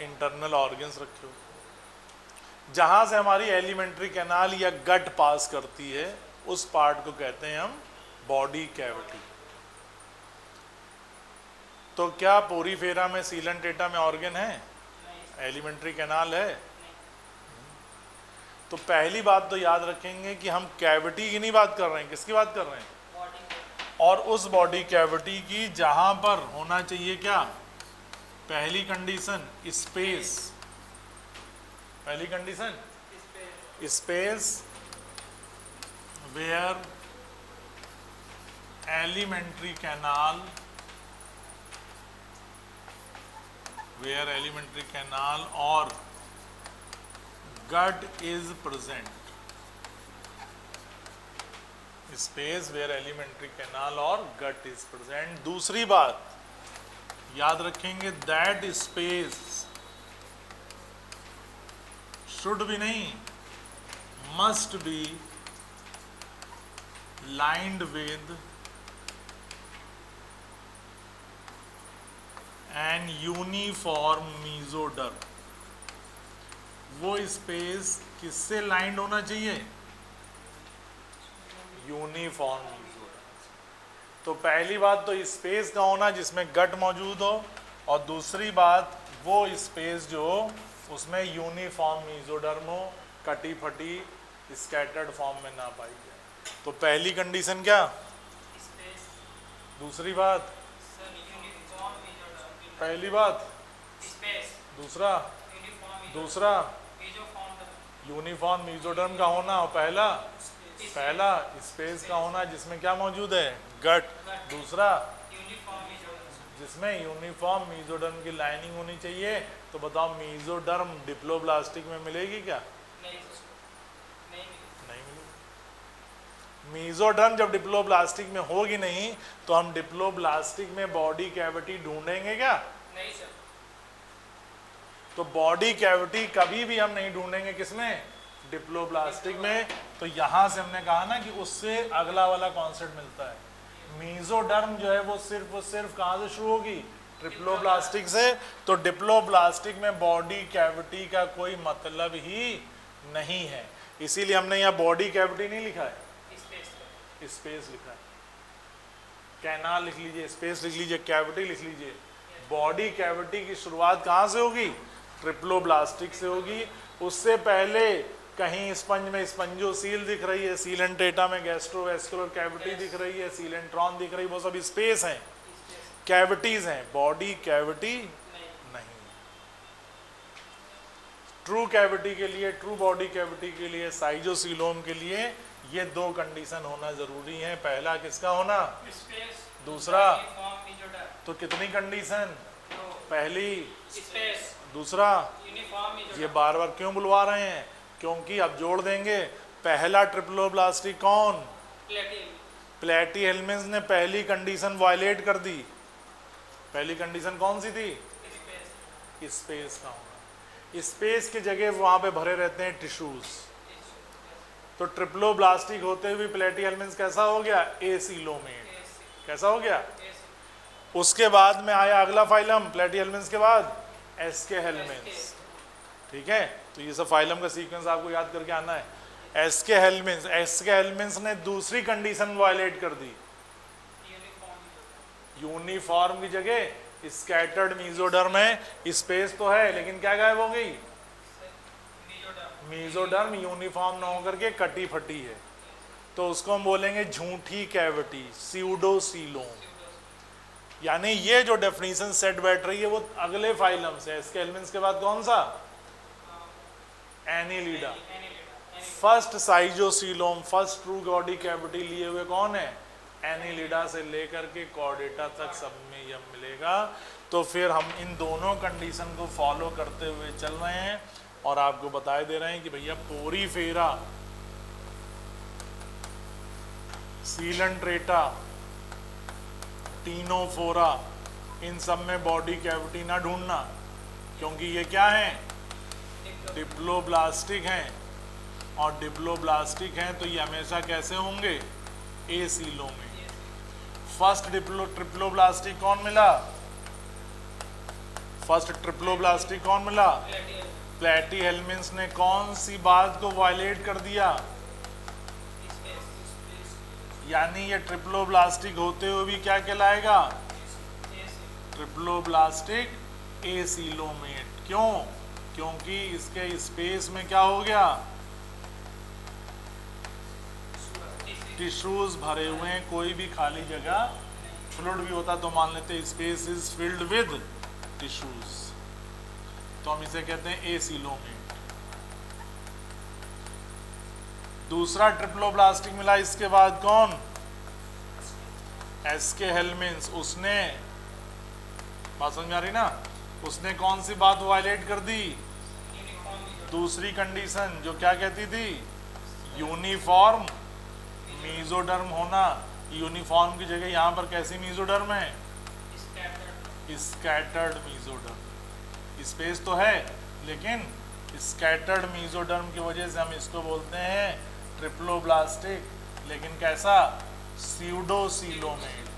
इंटरनल ऑर्गन्स रखे होते हैं। जहां से हमारी एलिमेंट्री कैनाल या गट पास करती है उस पार्ट को कहते हैं हम बॉडी कैविटी। तो क्या पोरीफेरा में, सीलन ट्रेटा में ऑर्गन है? एलिमेंट्री कैनाल है? तो पहली बात तो याद रखेंगे कि हम कैविटी की नहीं बात कर रहे हैं, किसकी बात कर रहे हैं? और उस बॉडी कैविटी की जहां पर होना चाहिए क्या? पहली कंडीशन स्पेस। पहली condition space where alimentary canal, where elementary canal or gut is present. Space where elementary canal or gut is present. दूसरी बात याद रखेंगे, that space should be नहीं, must be lined with an uniform mesoderm, वो space किससे lined होना चाहिए? Uniform mesoderm. तो पहली बात तो स्पेस का होना जिसमें गट मौजूद हो, और दूसरी बात वो स्पेस जो उसमें यूनिफॉर्म मीजोडर्म हो, कटी फटी स्कैटर्ड फॉर्म में ना पाई जाए। तो पहली कंडीशन क्या? स्पेस। दूसरी बात? Sir uniform mesoderm. पहली बात स्पेस। दूसरा यूनिफॉर्म दूसरा मीजोफॉर्म। यूनिफॉर्म मीजोडर्म का होना, और पहला स्पेस का होना जिसमें क्या मौजूद है? गट। दूसरा यूनिफॉर्म मीजोडर्म। जिसमें यूनिफॉर्म मीजोडर्म की लाइनिंग होनी चाहिए। तो बताओ मीजोडर्म डिप्लोब्लास्टिक में मिलेगी क्या? नहीं मिलेगी। नहीं मिलेगी। मीजोडर्म जब डिप्लोब्लास्टिक में होगी नहीं तो हम डिप्लोब्लास्टिक में बॉडी कैविटी ढूंढेंगे क्या? नहीं सर। तो बॉडी कैविटी कभी भी हम नहीं ढूंढेंगे किसमें? डिप्लोब्लास्टिक में। तो यहां से हमने कहा ना कि उससे अगला वाला कॉन्सेप्ट मिलता है। मीजोडर्म जो है वो सिर्फ कहां से शुरू होगी? ट्रिप्लोब्लास्टिक से। तो डिप्लोब्लास्टिक में बॉडी कैविटी का कोई मतलब ही नहीं है, इसीलिए हमने यहाँ बॉडी कैविटी नहीं लिखा है, स्पेस लिखा है। कैनाल लिख लीजिए, स्पेस लिख लीजिए, कैविटी लिख लीजिए। बॉडी कैविटी की शुरुआत कहाँ से होगी? ट्रिप्लोब्लास्टिक से होगी। उससे पहले कहीं स्पंज में स्पंजोसील दिख रही है, सीलेंट्रेटा में गैस्ट्रोवेस्कुलर कैविटी दिख रही है, सीलेंट्रॉन दिख रही है, वो सब स्पेस हैं, कैविटीज हैं। बॉडी कैविटी नहीं। ट्रू कैविटी के लिए, ट्रू बॉडी कैविटी के लिए, साइजोसीलोम के लिए ये दो कंडीशन होना जरूरी है। पहला किसका होना? स्पेस। दूसरा? Uniform mesoderm. तो कितनी कंडीशन? पहली, स्पेस। दूसरा? Uniform mesoderm. ये बार बार क्यों बुलवा रहे हैं? क्योंकि अब जोड़ देंगे। पहला ट्रिप्लोब्लास्टिक कौन? प्लेटीहेल्मिन्थ ने पहली कंडीशन वायलेट कर दी। पहली कंडीशन कौन सी थी? स्पेस का होना। स्पेस की जगह वहां पे भरे रहते हैं टिश्यूज। तो ट्रिप्लोब्लास्टिक होते हुए प्लेटीहेल्मिन्थ कैसा हो गया? एसीलोमेट। कैसा हो गया? उसके बाद में आया अगला फाइलम प्लेटीहेल्मिन्थ के बाद एस्केहेल्मिन्थ। ठीक है, तो ये सब फाइलम का सीक्वेंस आपको याद करके आना है। एस्केहेल्मिन्थ ने दूसरी कंडीशन वायलेट कर दी। यूनिफॉर्म की जगह स्कैटर्ड मीजोडर्म है। स्पेस तो है लेकिन क्या गायब हो गई? मीजोडर्म यूनिफॉर्म ना होकर के कटी फटी है, तो उसको हम बोलेंगे झूठी कैविटी, स्यूडोसीलोम। यानी ये जो डेफिनेशन सेट बैठ रही है वो अगले फाइलम से। एस्केहेल्मिन्थ के बाद कौन सा? Annelida. First schizocoelom, first true body cavity लिए हुए कौन है? एनीलिडा से लेकर के कॉर्डेटा तक सब में यह मिलेगा। तो फिर हम इन दोनों कंडीशन को फॉलो करते हुए चल रहे हैं और आपको बताए दे रहे हैं कि भैया पोरीफेरा, सीलेंट्रेटा, टीनोफोरा, इन सब में बॉडी कैविटी ना ढूंढना, क्योंकि ये क्या है? डिप्लोब्लास्टिक हैं। और डिप्लोब्लास्टिक हैं तो ये हमेशा कैसे होंगे? एसीलोमेट। फर्स्ट ट्रिप्लोब्लास्टिक कौन मिला? फर्स्ट ट्रिप्लोब्लास्टिक कौन मिला? प्लेटीहेल्मिन्थ ने कौन सी बात को वायलेट कर दिया? यानी ये ट्रिप्लोब्लास्टिक होते हुए भी क्या कहलाएगा? ट्रिप्लोब्लास्टिक एसीलोमेट। क्यों? क्योंकि इसके स्पेस में क्या हो गया? टिश्यूज भरे हुए हैं, कोई भी खाली जगह, फ्लूइड भी होता तो मान लेते space is filled with tissues, तो हम इसे कहते हैं एसीलोमेट। दूसरा ट्रिप्लोब्लास्टिक मिला इसके बाद कौन? एस्केहेल्मिन्थ। उसने, बात समझ में आ रही ना? उसने कौन सी बात वायलेट कर दी? दूसरी कंडीशन जो क्या कहती थी? यूनिफॉर्म मीजोडर्म होना। यूनिफॉर्म की जगह यहाँ पर कैसी मीजोडर्म है? Scattered mesoderm. स्पेस तो है लेकिन स्कैटर्ड मीजोडर्म की वजह से हम इसको बोलते हैं ट्रिप्लोब्लास्टिक, लेकिन कैसा? स्यूडोसीलोमेट।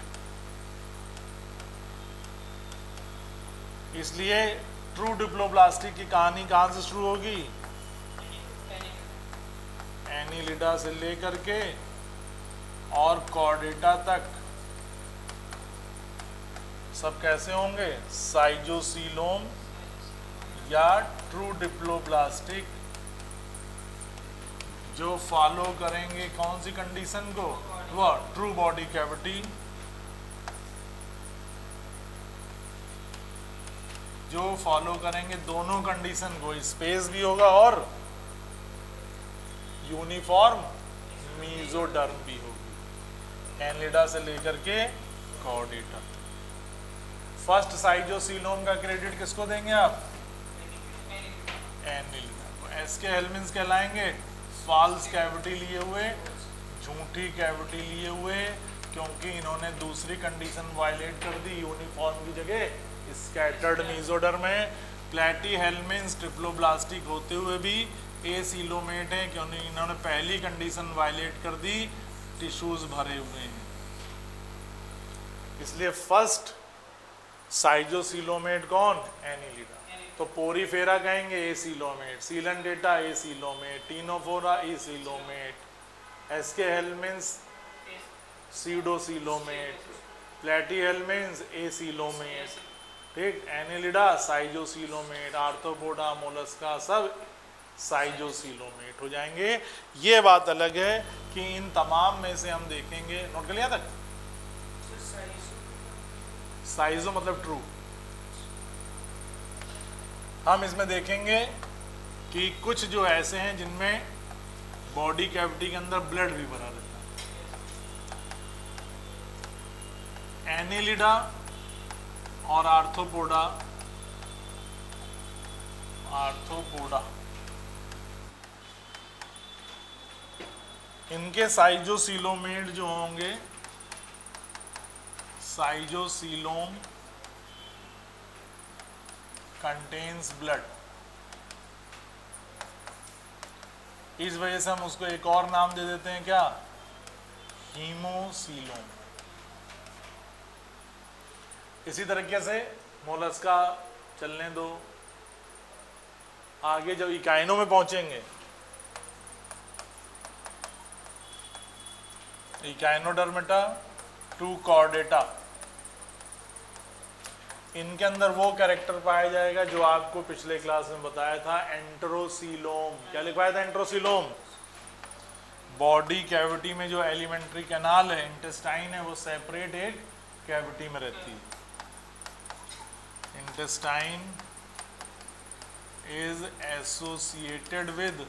इसलिए ट्रू डिप्लोब्लास्टिक की कहानी कहाँ से शुरू होगी? एनिलिडा से लेकर के और कॉर्डेटा तक सब कैसे होंगे? साइजोसीलोम या ट्रू डिप्लोब्लास्टिक, जो फॉलो करेंगे कौन सी कंडीशन को? वह ट्रू बॉडी कैविटी, जो फॉलो करेंगे दोनों कंडीशन को, स्पेस भी होगा और यूनिफॉर्म मीजोडर्म भी होगी, एनिलिडा से लेकर के कॉर्डेटा। फर्स्ट साइजोसीलोम का क्रेडिट किसको देंगे आप? एनिलिडा को। एस के हेल्मिन्स कहलाएंगे फॉल्स कैविटी लिए हुए, झूठी कैविटी लिए हुए, क्योंकि इन्होंने दूसरी कंडीशन वायलेट कर दी, यूनिफॉर्म की जगह स्कैटर्ड मीजोडर्म है। प्लेटी हेल्मिन्स ट्रिप्लोब्लास्टिक होते हुए भी एसीलोमेट है, क्योंकि इन्होंने पहली कंडीशन वायलेट कर दी, टिश्यूज भरे हुए हैं। इसलिए फर्स्ट साइजोसीलोमेट कौन? एनिलिडा। तो पोरीफेरा कहेंगे एसीलोमेट, सीलेंडेटा एसीलोमेट, टीनोफोरा एसीलोमेट, एसके हेल्मिन्स सीडोसीलोमेट, प्लेटीहेल्मिन्स एसीलोमेट, ठीक, एनिलिडा साइजोसीलोमेट, आर्थ्रोपोडा मोलस्का सब साइजोसीलोमेट हो जाएंगे। ये बात अलग है कि इन तमाम में से हम देखेंगे, नोट कर लिया तक? साइजो मतलब ट्रू। हम इसमें देखेंगे कि कुछ जो ऐसे हैं जिनमें बॉडी कैविटी के अंदर ब्लड भी भरा रहता है। एनिलिडा और आर्थ्रोपोडा इनके साइजोसीलोमेट जो होंगे, साइजोसीलोम कंटेन्स ब्लड, इस वजह से हम उसको एक और नाम दे देते हैं, क्या? हीमोसीलोम। इसी तरीके से मोलस्का चलने दो, आगे जब इकाइनों में पहुंचेंगे, इकाइनोडर्मेटा टू कॉर्डेटा, इनके अंदर वो कैरेक्टर पाया जाएगा जो आपको पिछले क्लास में बताया था, एंट्रोसीलोम। क्या लिखवाया था? एंट्रोसीलोम। बॉडी कैविटी में जो एलिमेंट्री कैनाल है, इंटेस्टाइन है, वो सेपरेट एक कैविटी में रहती है। Intestine is associated with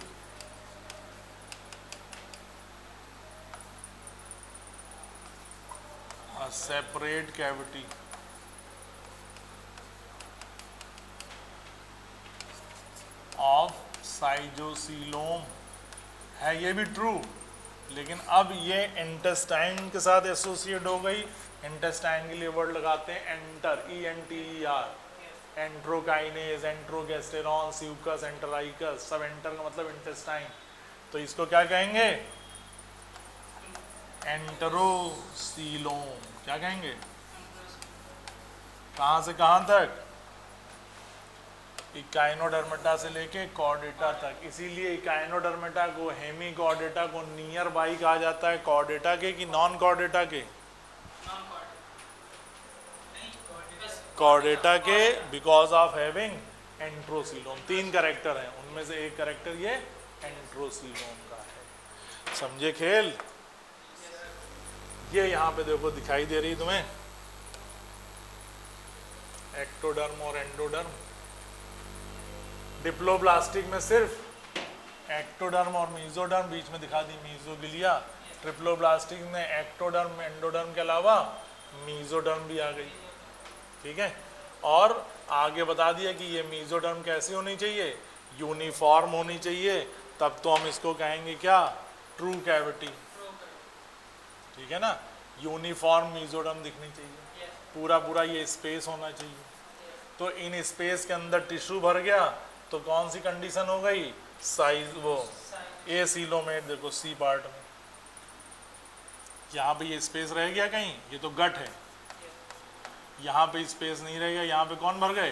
a separate cavity of साइजोसीलोम है। ये भी ट्रू, लेकिन अब ये इंटेस्टाइन के साथ एसोसिएट हो गई। इंटेस्टाइन के लिए वर्ड लगाते हैं एंटर, ENTER, एंट्रोकाइनेज, एंट्रोगेस्टेरॉन, स्यूकस, एंटराइकस, सब एंटर का मतलब इंटेस्टाइन। तो इसको क्या कहेंगे? एंटरोसीलोम। क्या कहेंगे? कहाँ से कहाँ तक? इकाइनोडर्मेटा से लेके कॉर्डेटा तक। इसीलिए इकाइनोडर्मेटा को, हेमी कॉर्डेटा को नियर बाई कहा जाता है, कॉर्डेटा के कि नॉन कॉर्डेटा के? कॉर्डेटा के, because of having enterocoelom. 3 character हैं, उनमें से एक कैरेक्टर ये एंट्रोसीलोम का है। समझे खेल? ये यहाँ पे देखो दिखाई दे रही तुम्हें, एक्टोडर्म और एंडोडर्म। डिप्लोब्लास्टिक में सिर्फ एक्टोडर्म और मीजोडर्म, बीच में दिखा दी मीजोगिलिया। ट्रिप्लोब्लास्टिक में एक्टोडर्म एंडोडर्म के अलावा मीजोडर्म भी आ गई, ठीक है। और आगे बता दिया कि ये मीजोडर्म कैसी होनी चाहिए? यूनिफॉर्म होनी चाहिए, तब तो हम इसको कहेंगे क्या? ट्रू कैविटी, ठीक है ना। यूनिफॉर्म मीजोडर्म दिखनी चाहिए, पूरा पूरा ये स्पेस होना चाहिए। तो इन स्पेस के अंदर टिश्यू भर गया तो कौन सी कंडीशन हो गई? साइज, वो एसीलोमेट। देखो सी पार्ट में यहाँ पे ये स्पेस रह गया कहीं, ये तो गट है, यहाँ पे स्पेस नहीं रहेगा, यहाँ पे कौन भर गए?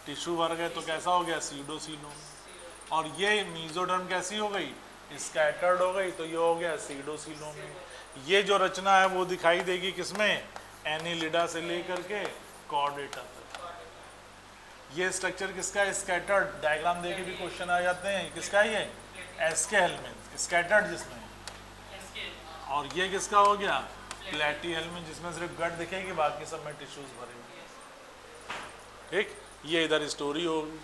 टिश्यू भर गए तो कैसा हो गया, सीडोसिलोम। और ये मीजोडर्म कैसी हो गई, स्कैटर्ड हो गई, तो ये हो गया सीडोसिलोम। ये जो रचना है वो दिखाई देगी किसमें, एनिलिडा से लेकर के कॉर्डेटा तक। ये स्ट्रक्चर किसका है, स्कैटर्ड। डायग्राम देके भी क्वेश्चन आ जाते हैं, किसका है ये, एस्के हेलमिन्थ, स्कैटर्ड जिसमें। और ये किसका हो गया, प्लेटी हेलमिन्थ, जिसमें सिर्फ गट दिखेगी, बाकी सब में टिश्यूज भरे हुए। ठीक, ये इधर स्टोरी होगी,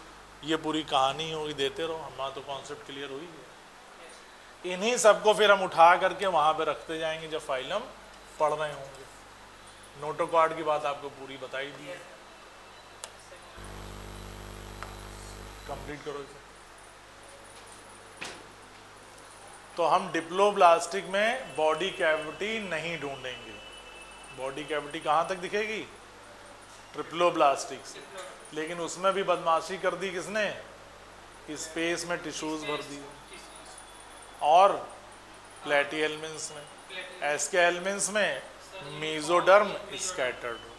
ये पूरी कहानी होगी, देते रहो, हमारा तो कॉन्सेप्ट क्लियर हो ही गया। इन्हीं सबको फिर हम उठा करके वहाँ पे रखते जाएंगे जब फाइल हम पढ़ रहे होंगे। नोटोकॉर्ड की बात आपको पूरी बताई दी है, कंप्लीट करो इसे। तो हम डिप्लोब्लास्टिक में बॉडी कैविटी नहीं ढूंढेंगे। बॉडी कैविटी कहाँ तक दिखेगी, ट्रिप्लोब्लास्टिक से। लेकिन उसमें भी बदमाशी कर दी किसने, स्पेस में टिश्यूज भर दी। और प्लेटी हेलमिन्थ्स में, एस्के हेलमिन्थ्स में मेसोडर्म स्कैटर्ड।